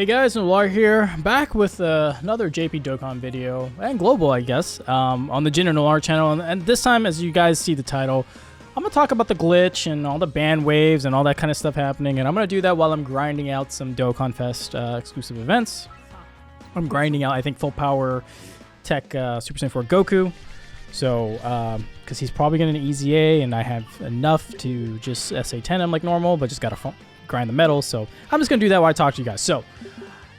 Hey guys, Nolar here, back with another JP Dokkan video, and global I guess, on the Jin&Nolar channel, and this time, as you guys see the title, I'm going to talk about the glitch and all the ban waves and all that kind of stuff happening, and I'm going to do that while I'm grinding out some Dokkan Fest exclusive events. I'm grinding out, I think, full power tech Super Saiyan 4 Goku, so, because he's probably getting an easy A, and I have enough to just SA10 him like normal, but just got to grind the metal, so I'm just gonna do that while I talk to you guys. So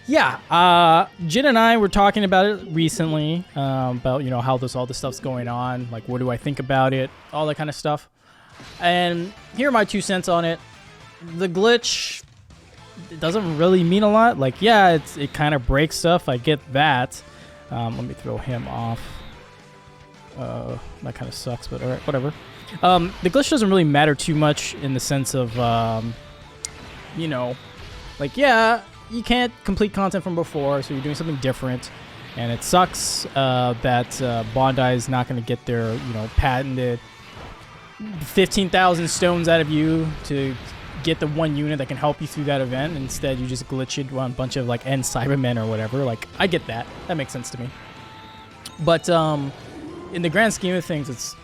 yeah, Jin and I were talking about it recently, about, you know, how all this stuff's going on, like what do I think about it, all that kind of stuff, and here are my 2 cents on it. The glitch, it doesn't really mean a lot. Like, yeah, it kind of breaks stuff, I get that. Let me throw him off. That kind of sucks, but alright, whatever. The glitch doesn't really matter too much in the sense of you know, like, yeah, you can't complete content from before, so you're doing something different, and it sucks that Bondi is not going to get their, you know, patented 15,000 stones out of you to get the one unit that can help you through that event. Instead, you just glitch it on a bunch of, like, end Cybermen or whatever. Like, I get that. That makes sense to me. But in the grand scheme of things, it's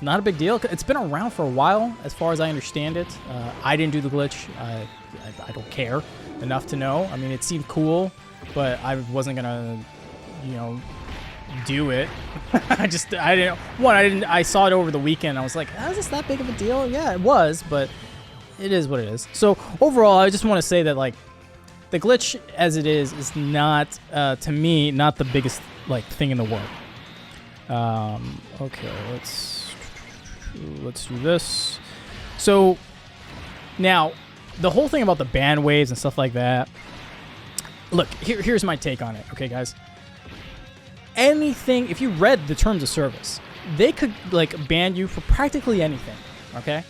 not a big deal. It's been around for a while, as far as I understand it. I didn't do the glitch. I don't care enough to know. I mean, it seemed cool, but I wasn't gonna, you know, do it. I saw it over the weekend. I was like, is this that big of a deal? Yeah, it was, but it is what it is. So overall, I just want to say that, like, the glitch as it is not, to me, not the biggest, like, thing in the world. Okay, let's do this. So now, the whole thing about the ban waves and stuff like that. Look, here's my take on it. Okay, guys. Anything, if you read the terms of service, they could, like, ban you for practically anything. Okay.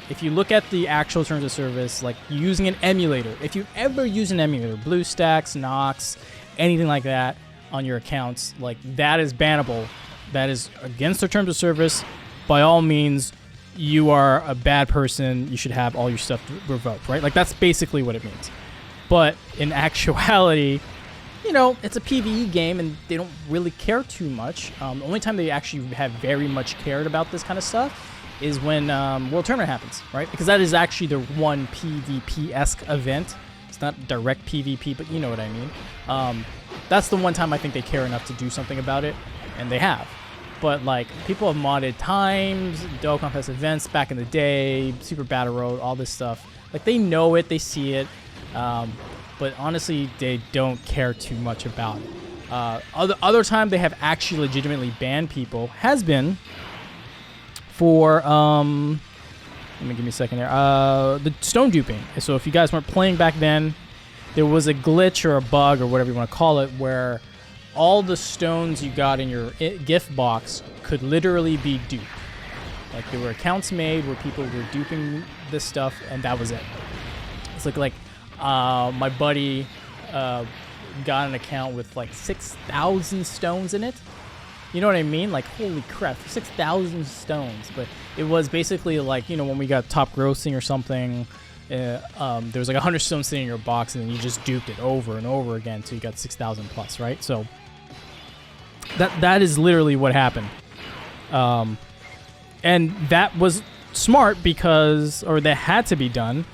If you look at the actual terms of service, like using an emulator, if you ever use an emulator, BlueStacks, Nox, anything like that on your accounts, like, that is bannable. That is against their terms of service. By all means, you are a bad person. You should have all your stuff revoked, right? Like, that's basically what it means. But in actuality, you know, it's a PvE game, and they don't really care too much. The only time they actually have very much cared about this kind of stuff is when World Tournament happens, right? Because that is actually the one PvP-esque event. It's not direct PvP, but you know what I mean. That's the one time I think they care enough to do something about it, and they have. But, like, people have modded times, Dokkan Fest events back in the day, Super Battle Road, all this stuff. Like, they know it, they see it, but honestly, they don't care too much about it. Other time they have actually legitimately banned people has been for, give me a second here, the stone duping. So if you guys weren't playing back then, there was a glitch or a bug or whatever you want to call it, where all the stones you got in your gift box could literally be duped. Like, there were accounts made where people were duping this stuff, and that was it. It's like my buddy got an account with like 6,000 stones in it. You know what I mean? Like, holy crap, 6,000 stones. But it was basically like, you know, when we got top grossing or something, there was like 100 stones sitting in your box, and then you just duped it over and over again until you got 6,000 plus, right? So that is literally what happened. And that was smart because, or that had to be done,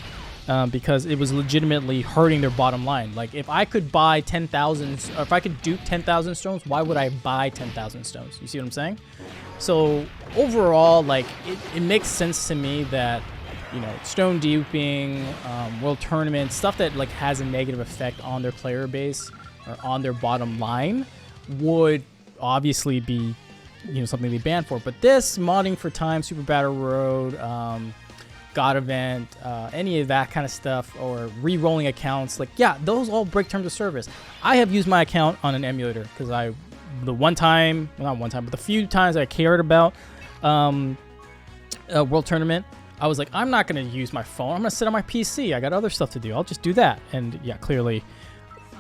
because it was legitimately hurting their bottom line. Like, if I could buy 10,000, or if I could dupe 10,000 stones, why would I buy 10,000 stones? You see what I'm saying? So overall, like, it makes sense to me that, you know, stone duping, World Tournament, stuff that, like, has a negative effect on their player base or on their bottom line would obviously be, you know, something they ban for. But this, modding for time, Super Battle Road, God Event, any of that kind of stuff, or re-rolling accounts, like, yeah, those all break terms of service. I have used my account on an emulator because the few times I cared about World Tournament, I was like, I'm not going to use my phone. I'm going to sit on my PC. I got other stuff to do. I'll just do that. And yeah, clearly,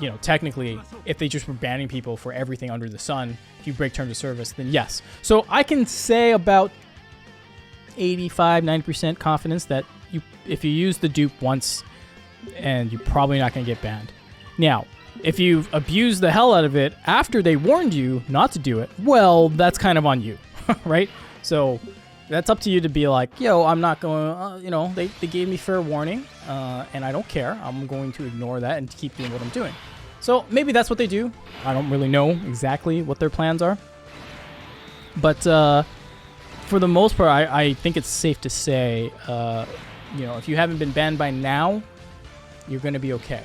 you know, technically, if they just were banning people for everything under the sun, if you break terms of service, then yes. So I can say about 85-90% confidence that if you use the dupe once, and you're probably not going to get banned. Now, if you've abused the hell out of it after they warned you not to do it, well, that's kind of on you, right? So that's up to you to be like, yo, I'm not going, you know, they gave me fair warning, and I don't care. I'm going to ignore that and keep doing what I'm doing. So maybe that's what they do. I don't really know exactly what their plans are. But for the most part, I think it's safe to say, you know, if you haven't been banned by now, you're going to be okay.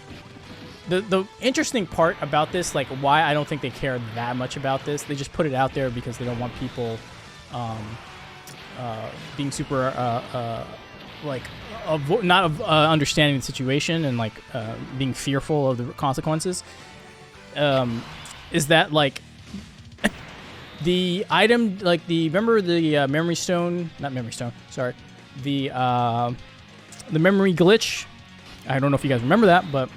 The interesting part about this, like why I don't think they care that much about this, they just put it out there because they don't want people being super like not understanding the situation and like being fearful of the consequences. Is that like the item, like remember the memory stone, not memory stone, sorry, the memory glitch. I don't know if you guys remember that, but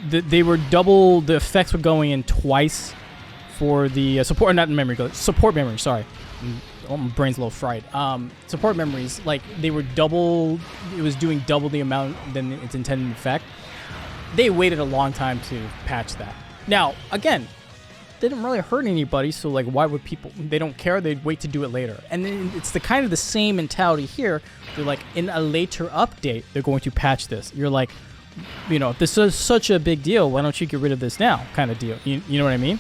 they were double, the effects were going in twice for the support, not memory glitch, support memory, sorry. Oh, my brain's a little fried. Support memories, like they were double, it was doing double the amount than its intended effect. They waited a long time to patch that. Now, again, they didn't really hurt anybody, so like why would people, they don't care, they'd wait to do it later. And then it's the kind of the same mentality here. They're like, in a later update, they're going to patch this. You're like, you know, if this is such a big deal, why don't you get rid of this now kind of deal. You know what I mean?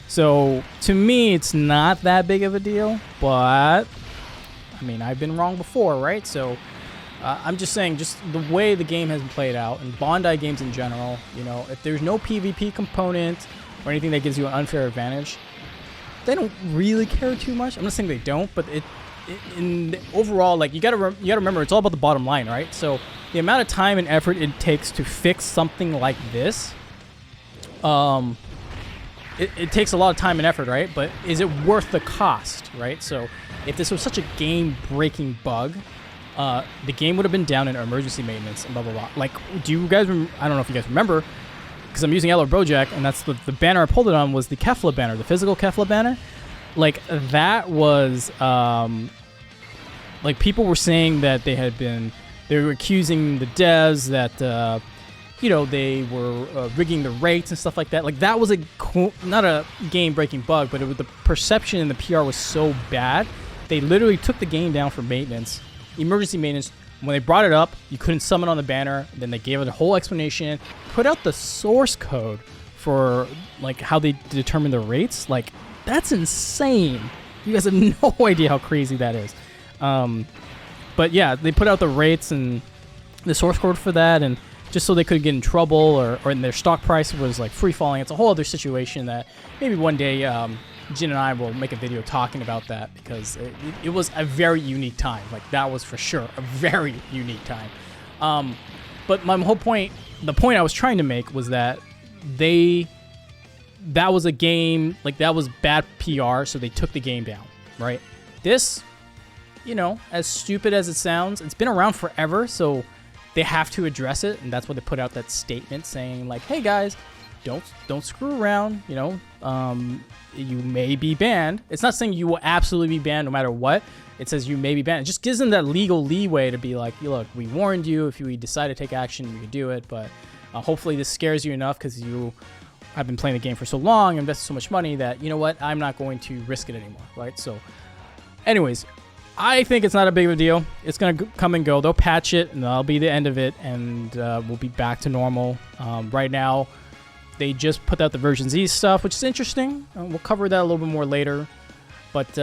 So to me, it's not that big of a deal, but I mean, I've been wrong before, right? So I'm just saying, just the way the game has been played out, and Bondi games in general, you know, if there's no PvP component or anything that gives you an unfair advantage, they don't really care too much. I'm not saying they don't, but in the overall, like you gotta remember, it's all about the bottom line, right? So the amount of time and effort it takes to fix something like this, it takes a lot of time and effort, right? But is it worth the cost, right? So if this was such a game-breaking bug, the game would have been down in emergency maintenance and blah, blah, blah. Like, do you guys, I don't know if you guys remember, because I'm using Yellow Bojack, and that's the banner I pulled it on was the Kefla banner, the physical Kefla banner. Like, that was, like, people were saying that they were accusing the devs that, you know, they were rigging the rates and stuff like that. Like, that was not a game-breaking bug, but the perception and the PR was so bad, they literally took the game down for maintenance, emergency maintenance. When they brought it up, you couldn't summon on the banner. Then they gave it a whole explanation, put out the source code for, like, how they determine the rates. Like, that's insane. You guys have no idea how crazy that is. But, yeah, they put out the rates and the source code for that, and just so they could get in trouble, or in their stock price was like free falling. It's a whole other situation that maybe one day Jin and I will make a video talking about that, because it was a very unique time. Like, that was for sure a very unique time. But my whole point, the point I was trying to make was that that was a game, like that was bad PR, so they took the game down, right? This, you know, as stupid as it sounds, it's been around forever, so they have to address it, and that's why they put out that statement saying, like, hey guys, don't screw around, you know, you may be banned. It's not saying you will absolutely be banned no matter what. It says you may be banned. It just gives them that legal leeway to be like, look, we warned you. If you decide to take action, you can do it, but hopefully this scares you enough because you have been playing the game for so long, invested so much money that, you know what, I'm not going to risk it anymore, right? So anyways, I think it's not a big of a deal. It's going to come and go. They'll patch it, and that'll be the end of it, and we'll be back to normal. Right now, they just put out the version Z stuff, which is interesting. We'll cover that a little bit more later. But,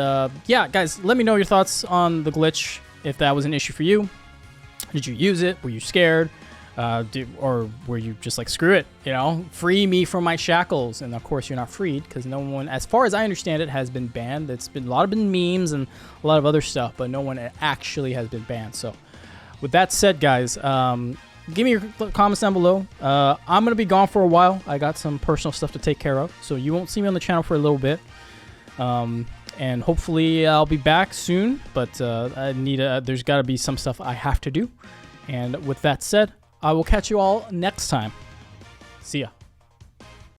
yeah, guys, let me know your thoughts on the glitch, if that was an issue for you. Did you use it? Were you scared? Or were you just like, screw it, you know, free me from my shackles? And of course you're not freed, because no one, as far as I understand it, has been banned. It's been a lot of memes and a lot of other stuff, but no one actually has been banned. So with that said, guys, give me your comments down below. I'm going to be gone for a while. I got some personal stuff to take care of, so you won't see me on the channel for a little bit. And hopefully I'll be back soon, but there's got to be some stuff I have to do. And with that said, I will catch you all next time. See ya.